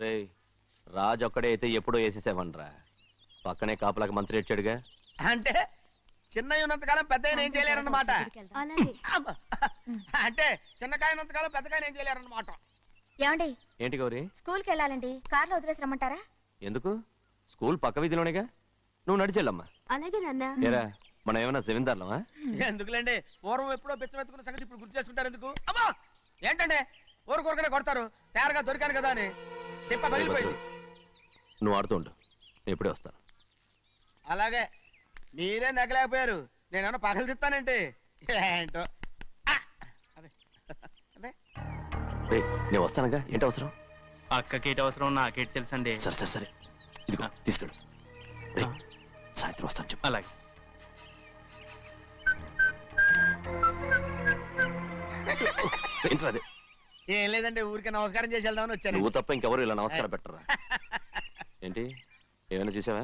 రేయ్, రాజు ఒక్కడే అయితే ఎప్పుడో వేసేసేవనరా. పక్కనే కాపలాకి మంత్రి వచ్చాడుగా. అంటే చిన్నయ్య ఉన్నంతకాలం పెద్దయ్య ఏం చేయలేరన్నమాట. అంటే చిన్నకాయ ఉన్నంతకాలం పెద్దకాయ ఏం చేయలేరన్నమాట. ఏమండి? ఏంటి గౌరీ? స్కూల్కి వెళ్ళాలండి, కార్లో వదిలేసి రమ్మంటారా? ఎందుకు? స్కూల్ పక్క వీధిలోనేగా, నువ్వు నడిచెళ్ళమ్మా. అలాగే నాన్న. ఏరా, మనం ఏమన్నా జమీందార్లమా? ఎందుకులేండి, పూర్వం ఎప్పుడో పిచ్చమెత్తుకున్న సంగతి ఇప్పుడు గుర్తు చేసుకుంటారు ఎందుకు? అమ్మా ఏంటంటే ఊరుకోరుకనే కొడతారు, తయారుగా దొరికాను కదా అని తిప్ప పగిలిపోయింది. నువ్వు ఆడుతూ ఉండు, నేను ఇప్పుడే వస్తాను. అలాగే, మీరే నగలేకపోయారు, నేనేమన్నా పగలు తిస్తానంటే ఏంటో. రేయ్, నేను వస్తానుగా, ఏంటి అవసరం? అక్కకేటి అవసరం నాకేటి తెలుసండి. సరే సరే సరే, ఇదిగో తీసుకెళ్ళు. రేయ్, సాయంత్రం వస్తాను చెప్పు. అలాగే. ఏంట్రా అదే? ఏం లేదండి, ఊరికే నమస్కారం చేసి వెళ్దామని వచ్చాను. నువ్వు తప్ప ఇంకెవరు ఇలా నమస్కారం పెట్టరా. ఏంటి, ఏమైనా చూసావా?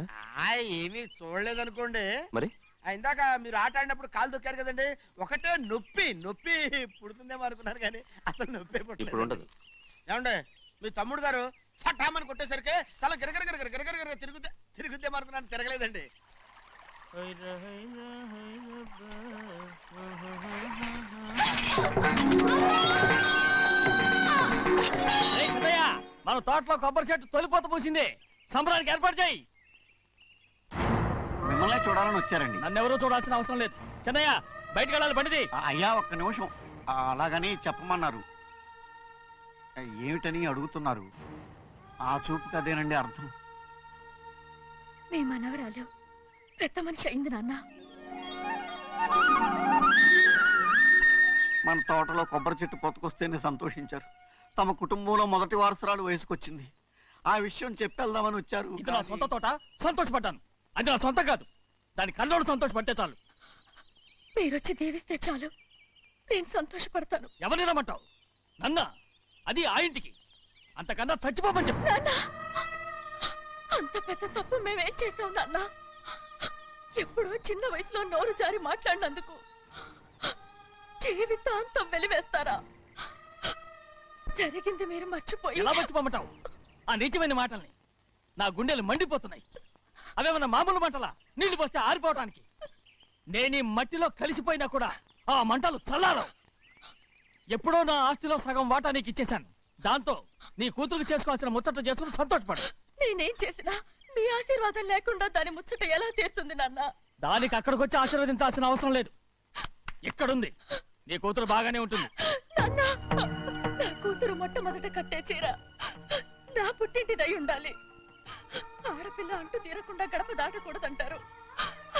ఏమీ చూడలేదనుకోండి. మరి ఇందాక మీరు ఆట ఆడినప్పుడు కాలు దొక్కారు కదండి, ఒకటే నొప్పి నొప్పి పుడుతుందేమో అనుకున్నారు కానీ అసలు నొప్పి ఇప్పుడు ఉండదు. ఏమండి, మీ తమ్ముడు గారు ఫటామని కొట్టేసరికి తల గిరగిర తిరుగుద్దేమో అనుకున్నాను, తిరగలేదండి. మన తోటలో కొబ్బరి చెట్టు తొలిపోత పూసింది, సంబరానికి ఏర్పాటు చేయి. మిమ్మల్ని చూడాలని వచ్చారండి. నన్నెవరూ చూడాల్సిన అవసరం లేదు. చెన్నయ్య, బయటికి వెళ్ళాలి, బండిది. అయ్యా ఒక్క నిమిషం, అలాగని చెప్పమన్నారు. ఏమిటని అడుగుతున్నారు? ఆ చూపుకి అదేనండి అర్థం. మీ మనవరాలు పెద్ద మనిషి అయింది నాన్న. మన తోటలో కొబ్బరి చెట్టు పొత్తుకొస్తేనే సంతోషించారు. తమ కుటుంబంలో మొదటి వారసురాలు వయసుకొచ్చింది. ఆ విషయం చెప్పేద్దామని వచ్చారు. ఇది నా సొంత తోట, సంతోషపడ్డాను. అది నా సొంతం కాదు, దాని కళ్ళోడు సంతోషపడితే చాలు. మీరొచ్చి దీవిస్తే చాలు, నేను సంతోషపడతాను. ఎవరిని రమ్మంటావు? నన్న, అది ఆ ఇంటికి. అంతకన్నా చచ్చిపోమని చెప్పు. నాన్న, అంత పెద్ద తప్పు మేమేం చేసాం నాన్న? ఎప్పుడో చిన్న వయసులో నోరు జారి మాట్లాడినందుకు జీవితాంతం వెలివేస్తారా? జరిగింది మీరు మర్చిపోయి. ఎలా మర్చిపోమంటావు ఆ నీచమైన మాటల్ని? నా గుండెలు మండిపోతున్నాయి. అవేమన్నా మామూలు మంటలా, నీళ్లు పోస్తే ఆరిపోవటానికి? నేను ఈ మట్టిలో కలిసిపోయినా కూడా ఆ మంటలు చల్లారవు. ఎప్పుడో నా ఆస్తిలో సగం వాటా నీకు ఇచ్చేశాను. దాంతో నీ కూతురు చేసుకోవాల్సిన ముచ్చట చేసుకుని సంతోషపడు. నేనేం చేసినా మీ ఆశీర్వాదం లేకుండా దాని ముచ్చట ఎలా తీరుతుంది నాన్న? దానికి అక్కడికి వచ్చి ఆశీర్వదించాల్సిన అవసరం లేదు. ఇక్కడుంది, నీ కూతురు బాగానే ఉంటుంది. నాన్న, నా కూతురు మొట్టమొదట కట్టే చీర నా పుట్టింటిదై ఉండాలి. ఆడపిల్ల అంటూ తీరకుండా గడప దాటకూడదంటారు.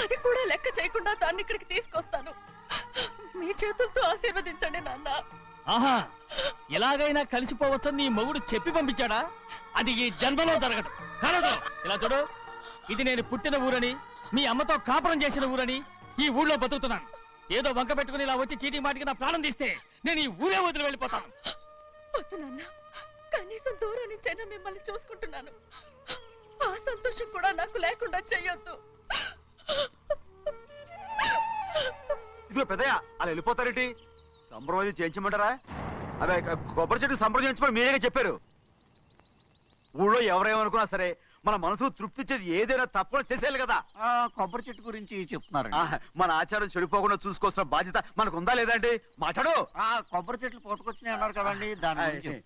అది కూడా లెక్క చేయకుండా దాన్ని ఇక్కడికి తీసుకొస్తాను. మీ చేతులతో ఆశీర్వదించండి నాన్న. ఆహా, ఎలాగైనా కలిసిపోవచ్చని నీ మొగుడు చెప్పి పంపించాడా? అది ఈ జన్మలో జరగదు. కలదు. ఇలా చూడు, ఇది నేను పుట్టిన ఊరని, మీ అమ్మతో కాపురం చేసిన ఊరని ఈ ఊళ్ళో బతుకుతున్నాను. ఏదో వంక పెట్టుకుని ఇలా వచ్చి చీటీ మాటికి నా ప్రాణం తీస్తే నేను ఈ ఊరే వదిలి వెళ్ళిపోతాను. వద్దు నాన్న, కనీసం దూరం నుంచైనా మిమ్మల్ని చూసుకుంటున్నాను. ఆ సంతోషం కూడా నాకు లేకుండా చెయ్యొద్దు. ఇదిగో పెద్దయ్య, అలా వెళ్ళిపోతారేంటి? సంబరం అది చేయించమంటారా? అదే కొబ్బరి చెట్టు సంబరం చేయించమని మీరేగా చెప్పారు. ఊళ్ళో ఎవరేమనుకున్నా సరే మన మనసు తృప్తిచ్చేది ఏదైనా తప్పని చేసేయాలి కదా. కొబ్బరి చెట్టు గురించి చెప్తున్నారు. మన ఆచారం చెడిపోకుండా చూసుకోవాల్సిన బాధ్యత మనకు ఉందా లేదా అండి? మాట్లాడు. కొబ్బరి చెట్లు పొత్తుకొచ్చినాయి అన్నారు కదండి, దాని గురించి.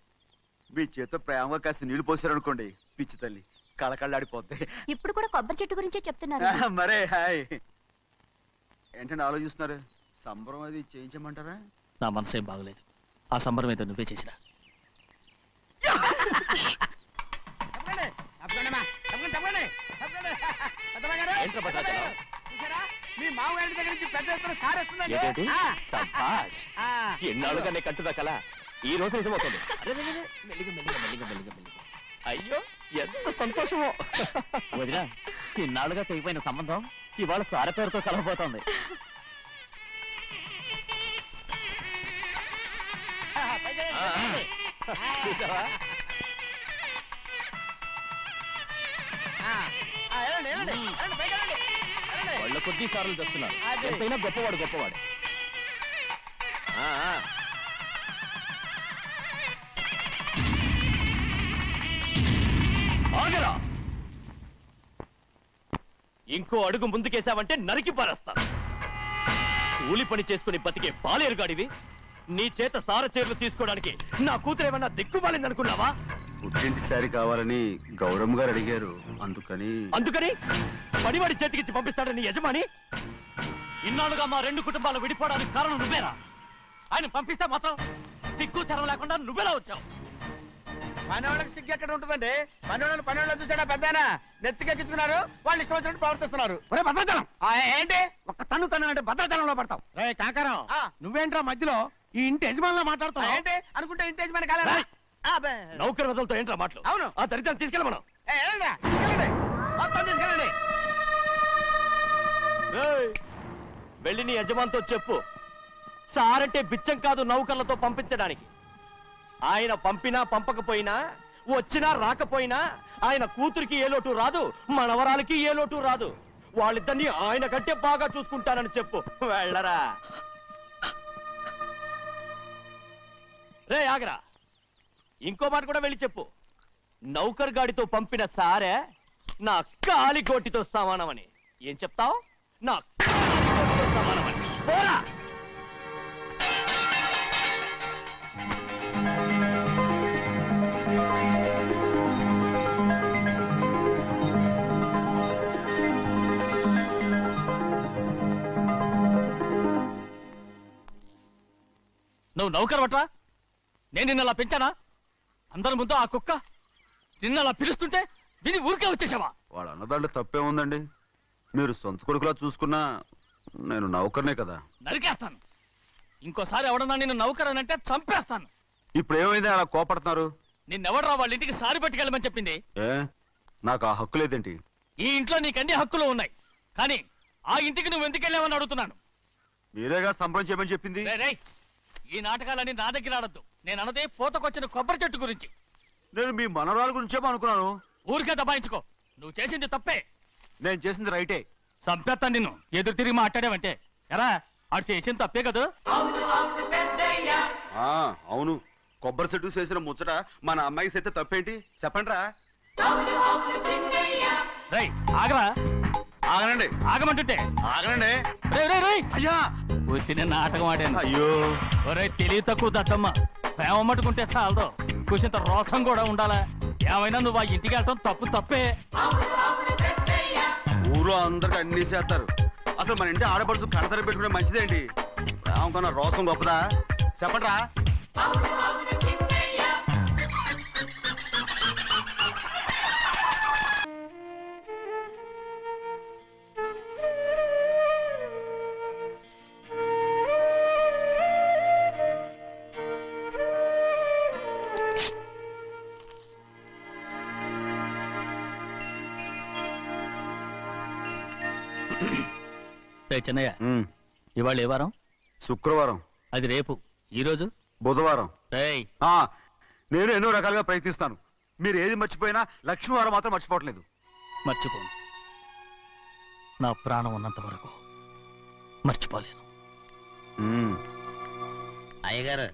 మీ చేత ప్రేమగా కాసి నీళ్లు పోసారనుకోండి, పిచ్చి తల్లి కళకళ్ళాడిపోద్ది. ఇప్పుడు కూడా కొబ్బరి చెట్టు గురించే చెప్తున్నారు. మరే హాయ్, ఏంటంటే ఆలోచిస్తున్నారు? సంబరం అది చేయించమంటారా? నా మనసు ఏం బాగలేదు. ఆ సంబరం ఏదో నువ్వే చేసినా. మీ మామగారి దగ్గర నుంచి పెద్ద ఎత్తున సారేస్తుందండి. ఎన్నాళ్ళుగా నే కట్టుదా కల ఈ రోజు నిజమవుతుంది. మెల్లిగా మెల్లిగా మెల్లిగా మెల్లిగా మెల్లిగా. అయ్యో, ఎంత సంతోషమో. వదినా, ఇన్నాళ్ళుగా తెగిపోయిన సంబంధం ఇవాళ సార పేరుతో కలవబోతోంది. చూసావా? వాళ్ళ కొద్ది సార్లు చెప్తున్నారు. ఎంతైనా గొప్పవాడు గొప్పవాడు. ఇంకో అడుగు ముందుకేసావంటే నరికి పారేస్తా. కూలి పని చేసుకుని బతికే బాలేరుగాడివి, నీ చేత సారచీరలు తీసుకోవడానికి నా కూతురేమన్నా దిక్కుమాలిందనుకున్నావా? పుట్టింటి సారి కావాలని గౌరమ్మ గారు అడిగారు, అందుకని పడివాడి చేతికిచ్చి పంపిస్తాడని యజమాని. ఇన్నాళ్ళుగా మా రెండు కుటుంబాలు విడిపోవడానికి కారణం నువ్వేరా? ఆయన పంపిస్తే మాత్రం సిగ్గు తెరం లేకుండా నువ్వెలా వచ్చావు? పనివాళ్ళకి సిగ్గు ఎక్కడ ఉంటుందండి? పనివాళ్ళని చూసాడా పెద్దాయన? నెత్తికెక్కించుకున్నారు, వాళ్ళు ఇష్టం వచ్చినట్టు ప్రవర్తిస్తున్నారు. భద్రాచలం ఏంటి ఒక్క తన్ను అంటే భద్రాచలంలో పడతావు. రే కాకరం, ఆ. నువ్వేంట్రా మధ్యలో ఈ ఇంటి యజమానిలా మాట్లాడుతావు? ఏంటి అనుకుంటే ఇంటేజ్ మన కాలేరా? నౌకర్ వదలతో ఏంట్రా మాటలు? అవును. ఆ దరిద్రాన్ని తీసుకెళ్ళమను. తీసుకెళ్ళండి, మొత్తం తీసుకెళ్ళండి. రేయ్, వెళ్ళి నీ యజమానితో చెప్పు, సారంటే బిచ్చం కాదు నౌకర్లతో పంపించడానికి. ఆయన పంపినా పంపకపోయినా, వచ్చినా రాకపోయినా ఆయన కూతురికి ఏ లోటు రాదు, మనవరాలకి ఏ లోటు రాదు. వాళ్ళిద్దరినీ ఆయన కంటే బాగా చూసుకుంటానని చెప్పు. వెళ్ళరా. రే ఆగరా, ఇంకో మాట కూడా వెళ్ళి చెప్పు, నౌకర్ గాడితో పంపిన సారే నా కాలిగోటితో సమానమని. ఏం చెప్తావు? నా కాలిగోటితో సమానమని. పోరా. నువ్వు నౌకర్ పట్రా? నేను నిన్నలా పెంచానా? అందరి ముందు ఆ కుక్క నిన్నలా పిలుస్తుంటే విని ఊరికే వచ్చేసావా? వాళ్ళ అన్నదాంట్లో తప్పే ఉందండి. మీరు సొంత కొడుకులా చూసుకున్నా నేను నౌకర్నే కదా. నరికేస్తాను. ఇంకోసారి ఎవడన్నా నిన్ను నౌకర్ అని అంటే చంపేస్తాను. ఇప్పుడు ఏమైంది అలా కోపడుతున్నారు? నిన్నెవడరా వాళ్ళ ఇంటికి సారి పట్టుకెళ్ళమని చెప్పింది? ఏ, నాకు ఆ హక్కు లేదేంటి? ఈ ఇంట్లో నీకు అన్ని హక్కులు ఉన్నాయి, కానీ ఆ ఇంటికి నువ్వు ఎందుకు వెళ్ళావని అడుగుతున్నాను. మీరేగా సంబరం చేయమని చెప్పింది. రేయ్, ఈ నాటకాలన్నీ నా దగ్గర ఆడద్దు. నేను అన్నదే పూతకొచ్చిన కొబ్బరి చెట్టు గురించి. నేను మీ మనవరాల గురించేమో అనుకున్నాను. ఊరికే దబాయించుకో. నువ్వు చేసింది తప్పే. నేను చేసింది రైటే. సంపేత్తాను నిన్ను ఎదురు తిరిగి మాట్లాడావంటే. ఎరా, ఆడు చేసింది తప్పే కదా? ఆ అవును, కొబ్బరి చెట్టు చేసిన ముచ్చట మన అమ్మాయికి చేస్తే తప్పేంటి చెప్పండి రా. రేయ్ ఆగరా. ఆగనండి, ఆగమంటుంటే ఆగనండి. రేయ్ రేయ్ రేయ్, అయ్యా, వచ్చిన నాటకం ఆడాను. అయ్యో, ఒరే తెలివి తక్కువ దత్తమ్మ, ప్రేమ మట్టుకుంటే చాలదు, కూసింత రోసం కూడా ఉండాలా? ఏమైనా నువ్వు ఆ ఇంటికి వెళ్ళటం తప్పే. ఊర్లో అందరికి అన్ని చేస్తారు. అసలు మన ఇంటి ఆడపడుచు కడతర పెట్టుకునే మంచిదేంటి? ప్రేమకన్నా రోసం గొప్పదా చెప్పండి రా. చిన్నయ్య, ఇవాళ ఏ వారం? శుక్రవారం. అది రేపు. ఈ రోజు బుధవారం. రేయ్, నేను ఎన్నో రకాలుగా ప్రయత్నిస్తాను. మీరు ఏది మర్చిపోయినా లక్ష్మీవారం మాత్రం మర్చిపోవట్లేదు. మర్చిపోను. నా ప్రాణం ఉన్నంత వరకు మర్చిపోలేను. అయ్యగారు,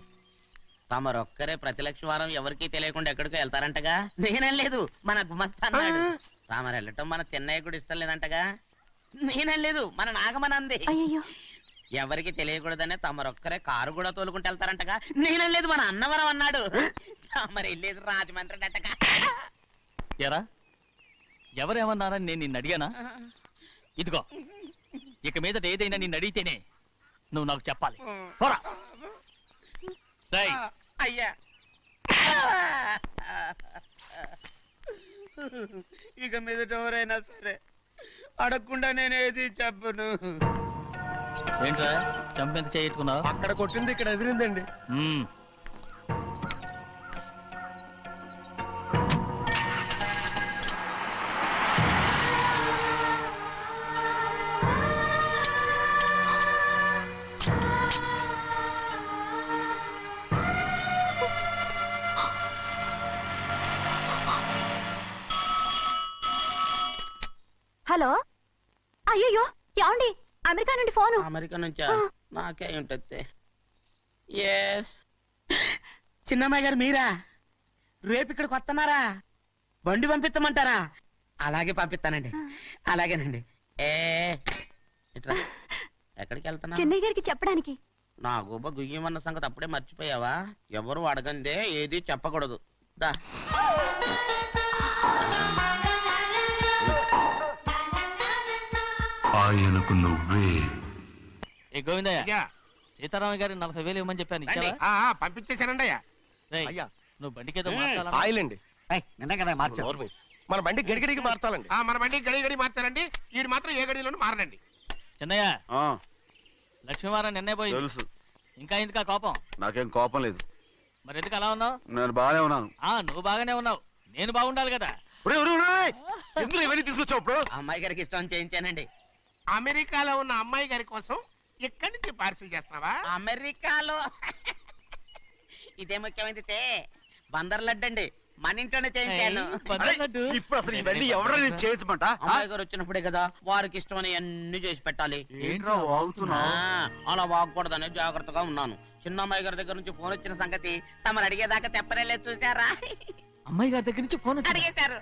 తమరొక్కరే ప్రతి లక్షవారం ఎవరికీ తెలియకుండా ఎక్కడికో వెళ్తారంటగా? నేనేం లేదు, మన గుమస్తా అన్నాడు. తామరు వెళ్ళటం మన చెన్నయ్య కూడా ఇష్టం లేదంటగా? నేనేం లేదు, మన నాగమనంది. ఎవరికి తెలియకూడదనే తమరొక్కరే కారు కూడా తోలుకుంటూ వెళ్తారంటగా? నేనేం లేదు, మన అన్నవరం అన్నాడు. తమరు వెళ్ళేది రాజమండ్రి అంటగా. ఎరా, ఎవరేమన్నారని నేను నిన్ను అడిగానా? ఇదిగో, ఇక మీద ఏదైనా నిన్ను అడిగితేనే నువ్వు నాకు చెప్పాలి. పోరా. రేయ్, అయ్యా, ఇక మీదట ఎవరైనా సరే అడగకుండా నేనేది చెప్పను. ఏంట్రా చంపెంత చేయట్టుకున్నావు? అక్కడ కొట్టింది ఇక్కడ ఎదిరిందండి. హలో, అయ్యో ఏమండి, అమెరికా నుండి ఫోను. అమెరికా నుంచా? నాకే ఉంటుంది. ఎస్, చిన్నమ్మాయి గారు మీరా? రేపు ఇక్కడికి వస్తున్నారా? బండి పంపించమంటారా? అలాగే పంపిస్తానండి. అలాగేనండి. ఏ ఇట్రా ఎక్కడికి వెళ్తున్నా? చెన్నై గారికి చెప్పడానికి. నా గుబ్బ గుయ్యమన్న సంగతి అప్పుడే మర్చిపోయావా? ఎవరు అడగందే ఏది చెప్పకూడదు. దా ఆయనకు నువ్వే. ఏ గోవిందయ్య, సీతారామ గారి 40,000 ఇవ్వమని చెప్పాను, ఇచ్చావా? పంపించేశానండి అయ్యా. రేయ్, అయ్యా. నువ్వు బండికి ఏదో మార్చాలా? ఆయిల్ అండి. నిన్న కదా మార్చారు. మన బండి గడిగడికి మార్చాలండి. మన బండి గడి మార్చాలండి. వీడు మాత్రం ఏ గడిలోనూ మారనండి. చిన్నయ్య, ఆ, లక్ష్మీవారం నిన్నే పోయింది, తెలుసు. ఇంకా ఎందుకా కోపం? నాకేం కోపం లేదు, మరి ఎందుకు అలా ఉన్నావు? నేను బాగానే ఉన్నాను. నువ్వు బాగానే ఉన్నావు, నేను బాగుండాలి కదా. ఎందుకు ఇవన్నీ తీసుకొచ్చావు ఇప్పుడు? అమ్మాయి గారికి ఇష్టం చేయించానండి. అమెరికాలో ఉన్న అమ్మాయి గారి కోసం ఇక్కడి నుంచి పార్సిల్ చేస్తున్నావా? అమెరికాలో ఇదే ముఖ్యమైనది. బందర్ లడ్డు అండి, మన ఇంట్లోనే చేయించాను. ఇప్పుడు అసలు ఇవన్నీ ఎవరైనా చేయించమంట? అమ్మాయి గారు వచ్చినప్పుడే కదా వారికి ఇష్టమని అన్ని చేసి పెట్టాలి. ఏంట్రా వాగుతున్నావ్? అలా వాగకూడదని జాగ్రత్తగా ఉన్నాను. చిన్న అమ్మాయి గారి దగ్గర నుంచి ఫోన్ వచ్చిన సంగతి తమరు అడిగేదాకా చెప్పలేదు, చూసారా? అమ్మాయి గారి దగ్గర నుంచి ఫోన్ వచ్చింది. అడిగేశారు.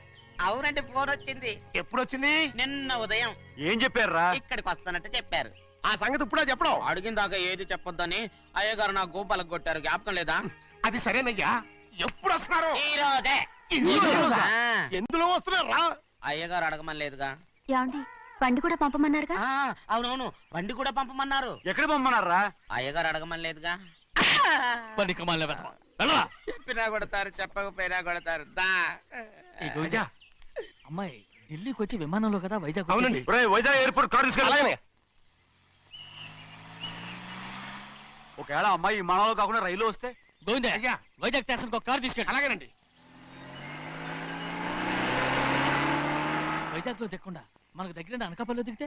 అవునండి, ఫోన్ వచ్చింది. ఎప్పుడు వచ్చింది? నిన్న ఉదయం. ఏం చెప్పారా? ఇక్కడికి వస్తానంటే చెప్పారు. ఆ సంగతి ఇప్పుడే చెప్పడం. అడిగిన దాకా ఏది చెప్పొద్దని అయ్యగారు నా గోపాలకు కొట్టారు, జ్ఞాపకం లేదా? అది సరేనయ్యా. ఎప్పుడు వస్తున్నారు? ఈ రోజే. ఆ, ఎందులో వస్తున్నారా? అయ్యగారు అడగమని లేదుగా. ఏమండి, బండి కూడా పంపమన్నారుగా? అవునవును, బండి కూడా పంపమన్నారు. ఎక్కడ పంపమన్నారా? అయ్యగారు అడగమని లేదుగా. బండి కమాలి వెళ్ళరా. చెప్పినా కొడతారు, చెప్పకపోయినా కొడతారు. దా. ఏ గోవిందయ్య, అమ్మాయి ఢిల్లీకి వచ్చి విమానంలో కదా వైజాగ్ వచ్చింది. అవునండి. వైజాగ్ ఎయిర్పోర్ట్ కార్ తీసుకెళ్ళి. అలాగనే. ఒకవేళ అమ్మాయి విమానంలో కాకుండా రైలు వస్తే? గోవిందయ్య, అయ్యా. వైజాగ్ స్టేషన్ ఒక కార్ తీసుకెళ్ళి. అలాగేనండి. వైజాగ్ లో దిక్కుండా మనకు దగ్గర అనకాపల్లిలో దిగితే?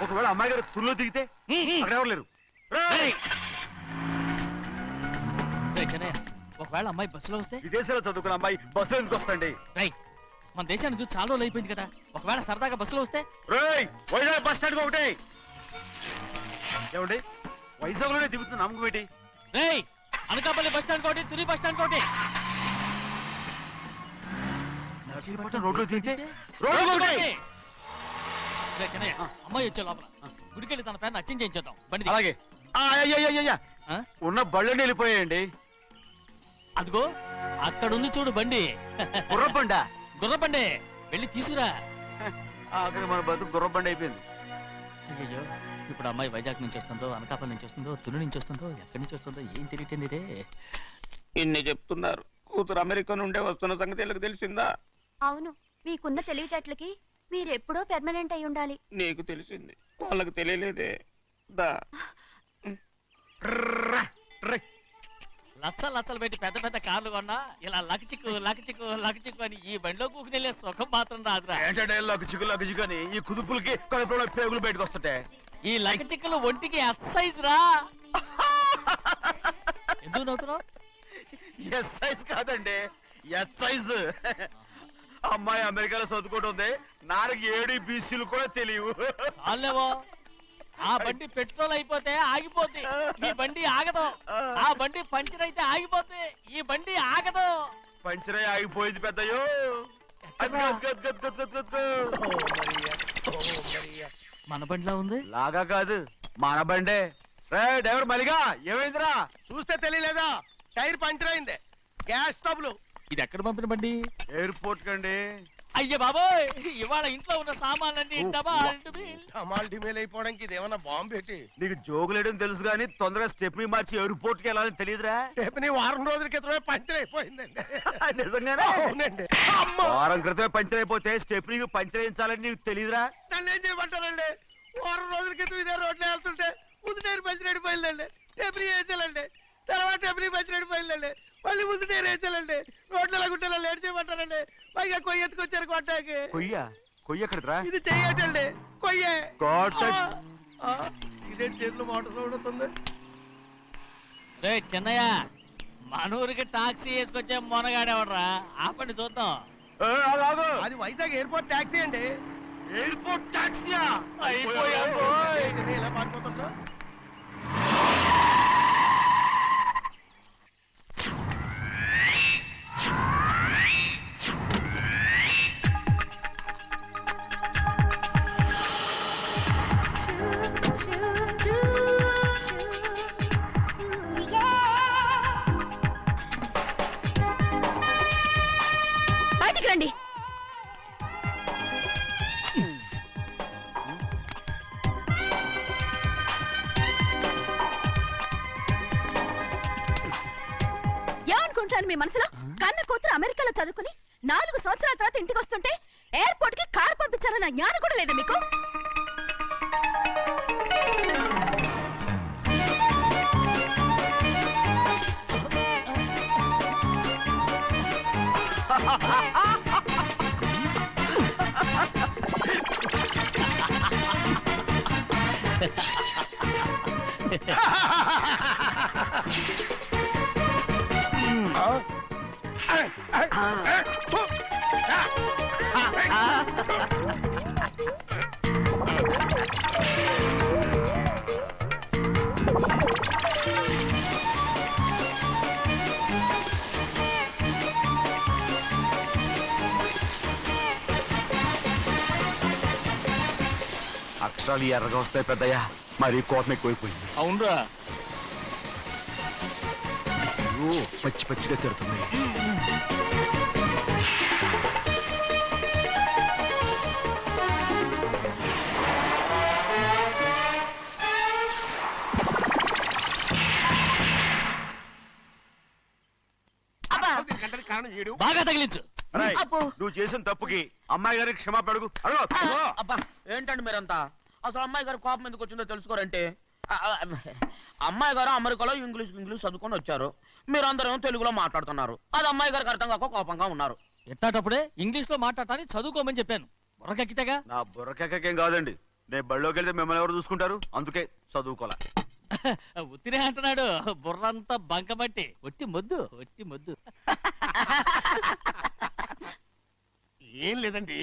ఒకవేళ అమ్మాయి గారు తుల్లో దిగితే? అక్కడ ఎవరు లేరు. రేయ్ చిన్నయ్య, ఒకవేళ అమ్మాయి బస్సులో వస్తే? విదేశాల్లో చదువుకున్న అమ్మాయి బస్సు ఎందుకు వస్తండి? రై, మన దేశాన్ని చూసి చాలా రోజులు అయిపోయింది కదా, ఒకవేళ సరదాగా బస్సులో వస్తే? వైజాగ్ బస్ స్టాండ్ ఒకటి. ఏమండి, వైజాగ్ లోనే దిగుతున్న నమ్మకం ఏంటి? రేయ్, అనకాపల్లి బస్ స్టాండ్ కోటి, తుని బస్ స్టాండ్ కోటి. నర్సీపట్నం రోడ్లో దిగితే? రేయ్ చిన్నయ్య, అమ్మాయి వచ్చే లోపల గుడికెళ్ళి తన పేరుని అచ్చం చేయించేద్దాం. బండి దిగు. అలాగే. ఉన్న బళ్ళని వెళ్ళిపోయాయండి. అదిగో అక్కడుంది చూడు బండి. గుర్రబండ. గుర్రబండి, వెళ్ళి తీసుకురా. అక్కడ మన బతుకు గుర్రబండ అయిపోయింది. అయ్యో, ఇప్పుడు అమ్మాయి వైజాగ్ నుంచి వస్తుందో, అనకాపల్లి నుంచి వస్తుందో, తుని నుంచి వస్తుందో, ఎక్కడి నుంచి వస్తుందో ఏం తెలియటండి ఇదే. ఇన్ని చెప్తున్నారు, కూతురు అమెరికా నుండే వస్తున్న సంగతి వీళ్ళకి తెలిసిందా? అవును, మీకున్న తెలివితేటలకి మీరెప్పుడో పెర్మనెంట్ అయి ఉండాలి. నీకు తెలిసింది, వాళ్ళకి తెలియలేదే. దా. లచ్చలు పెట్టి పెద్ద పెద్ద కార్లు కొన్నా ఇలా లకచిక్కు లకచిక్కు లకచిక్కు అని ఈ బండిలో కూకుని వెళ్ళే సుఖం మాత్రం రాదురా. ఏంటంటే లగచిక్కు అని ఈ కుదుపులకి కడుపులో పేగులు బయటకు వస్తుంటాయి. ఈ లకచిక్కులు ఒంటికి ఎక్సైజ్ రా. ఎందుకు నవ్వుతున్నావు? ఎక్సైజ్ కాదండి, ఎక్సైజ్. అమ్మాయి అమెరికాలో చదువుకుంటుంది, నాకు 7 BCలు కూడా తెలియవు. చాలేవో, ఆ బండి పెట్రోల్ అయిపోతే ఆగిపోద్ది, ఈ బండి ఆగదు. ఆ బండి పంచర్ అయితే ఆగిపోతే ఈ బండి ఆగదు. పంచరే ఆగిపోయింది పెద్దయ్యో. మన బండిలో ఉంది. లాగా కాదు, మన బండే. డ్రైవర్ మలిగా, ఏమైందిరా? చూస్తే తెలియలేదా? టైర్ పంచర్ అయింది. గ్యాస్ స్టవ్లు. ఇది ఎక్కడ పంపిన బండి? ఎయిర్పోర్ట్ కండి. అయ్య బాబోయ్, ఇవాళ ఇంట్లో ఉన్న సామాన్లన్నీ డమాల్ డిమేల్ అయిపోవడానికి ఇది ఏమన్నా బాంబు పెట్టి? నీకు జోగులేయడం తెలుసు కానీ తొందరగా స్టెప్ని మార్చి ఎయిర్పోర్ట్ కి వెళ్ళాలని తెలియదురా? టేపుని వారం రోజుల క్రితమే పంచర్ అయిపోయిందండి. నిజంగానే? అవునండి. వారం క్రితమే పంచర్ అయిపోతే స్టెప్ని పంచర్ వేయించాలని నీకు తెలియదురా? నన్ను ఏం చేయమంటారండి? వారం రోజుల క్రితం ఇదే రోడ్లో వెళ్తుంటే ముందు టైర్ పంచర్ అయిపోయిందండి. టేపుని వేసేయాలండి, తర్వాత టేపుని పంచర్ అయిపోయిందండి, మళ్ళీ ముందు టైర్ వేసేయాలండి. రోడ్లలో గుట్టలో లేట్ చేయమంటారండి. పైగా కొయ్య ఎత్తుకొచ్చారు కొట్టాకి. కొయ్య ఎక్కడిరా? ఇది చెయ్యటండి, కొయ్యే. ఇదేంటి చేతిలో మోటార్ సౌండ్ అవుతుంది? రే చిన్నయ్య, మన ఊరికి టాక్సీ వేసుకొచ్చే మొనగాడేవడరా, ఆపండి చూద్దాం. అది వైజాగ్ ఎయిర్పోర్ట్ టాక్సీ అండి. ఎయిర్పోర్ట్ టాక్సీయా? ఇలా పారిపోతుండ్రా? బయటికి రండి. ఏమనుకుంటాను మీ మనసులో? కన్న కూతురు అమెరికాలో చదువుకుని 4 సంవత్సరాల తర్వాత ఇంటికి వస్తుంటే ఎయిర్పోర్ట్ కి కారు పంపించాలన్న జ్ఞానం కూడా లేదా మీకు? అక్షరాలు ఎర్రగా వస్తాయి పెద్దయ్యా, మరి కోపం ఎక్కువైపోయింది. అవునరా, అయ్యో, పచ్చి పచ్చిగా తిడుతున్నాయి. బాగా తగిలించు. అరేయ్, నువ్వు చేసిన తప్పుకి అమ్మాయి గారికి క్షమాపణ అడుగు. అడుగు. అబ్బా ఏంటండి మీరంతా? అసలు అమ్మాయి గారు కోపం ఎందుకు వచ్చిందో తెలుసుకోరంటే, అమ్మాయి గారు అమెరికాలో ఇంగ్లీష్ చదువుకొని వచ్చారు, మీరందరూ తెలుగులో మాట్లాడుతున్నారు. అది అమ్మాయి గారికి అర్థం కాక కోపంగా ఉన్నారు. ఎట్టాటప్పుడే ఇంగ్లీష్ లో మాట్లాడటానికి చదువుకోమని చెప్పాను. బుర్రకెక్కితేగా. నా బుర్రకెక్కకేం కాదండి, నేను బళ్ళోకి వెళ్తే మిమ్మల్ని ఎవరు చూసుకుంటారు, అందుకే చదువుకోలే. ఉత్తినే అంటున్నాడు, బుర్రంతా బంకబట్టి. ఒట్టి మొద్దు, ఒట్టి మొద్దు. ఏం లేదండి,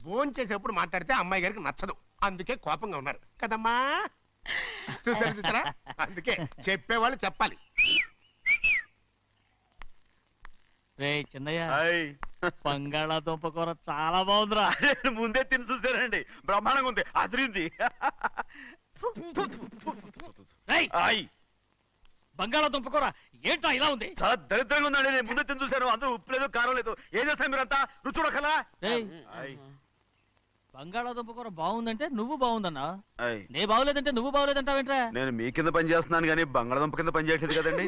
ఫోన్ చేసేప్పుడు మాట్లాడితే అమ్మాయి గారికి నచ్చదు, అందుకే కోపంగా ఉన్నారు కదమ్మా. చూసారా, అందుకే చెప్పేవాళ్ళు చెప్పాలి. రే చిన్నయ్య, హాయ్. బంగాళాదుంప కూర చాలా బాగుందిరా. నేను ముందే తిని చూసానండి, బ్రహ్మాండంగా ఉంది, అదిరింది. రేయ్, హాయ్. బంగాళాదుంప కూర ఏంట్రా ఇలా ఉంది? చాలా దరిద్రంగా ఉందండి, నేను ముందే తిని చూశాను, అందరూ ఉప్పు లేదు కారం లేదు. ఏం చేస్తారు మీరంతా? రుచి చూడకలా. రేయ్, హాయ్. బంగాళాదుంప కూర బాగుందంటే నువ్వు బాగుందన్నా, హాయ్. నే బాగులేదంటే నువ్వు బాగులేదంటావేంట్రా? నేను మీ కింద పని చేస్తున్నాను కానీ బంగాళదుంప కింద పని చేయట్లేదు కదండి.